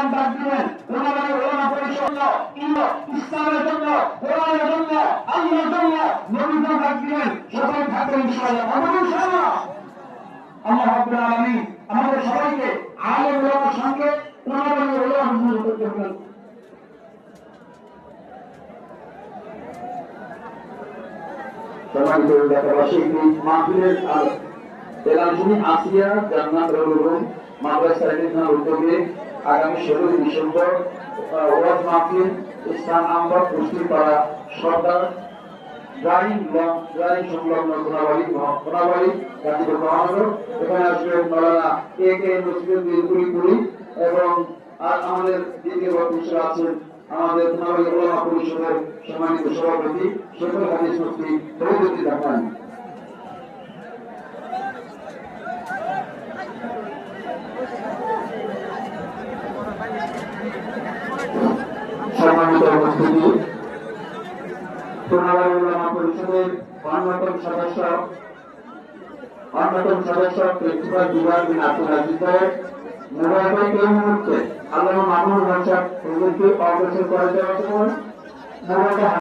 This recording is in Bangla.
আহ্বান ডাক দিলেন ওনারা ওলামা পরিষদ ইসলামের জন্য কোরআনের জন্য আল্লাহর জন্য নবীকে ডাক দিলেন সবাই থাকবেন ইনশাআল্লাহ ইনশাআল্লাহ আল্লাহ রাব্বুল আলামিন আমাদের সবাইকে আলেম ওলামার সঙ্গে ওনারা ওলামা হুজুর করতে বলেন সম্মানিত এলাকাবাসী মাহফিলের এলাকাবাসী আসিয়া জান্নাত রুম মাদ্রাসা এলাকার উদ্যোগে আগামী 16 ডিসেম্বর ওয়াজ মাহফিল স্থান আমরা পুষ্টিপাড়া সরকার ড্রাইভিং সংলগ্ন কোনাবাড়ি গাজীপুর মহানগর। এখানে আসবেন মাওলানা কে মুসলিম বিলকুলি এবং আর আমাদের দ্বিতীয় বক্তা আছেন আমাদের কোনাবাড়ি ওলামা পরিষদের সম্মানিত সভাপতি শেখুল হাদিস মুফতি ফরিদুদ্দিন রহমান। সম্মানিত উপস্থিতি, কোনাবাড়ি ওলামা পরিষদের অন্যতম সদস্য প্রিন্সিপাল বিভাগ বিন আব্দুল আজিজ সাহেব মোবাইল এই মুহূর্তে আল্লামা মামুনুর রহমান সাহেব হুজুরকে অগ্রসর করে দেওয়ার জন্য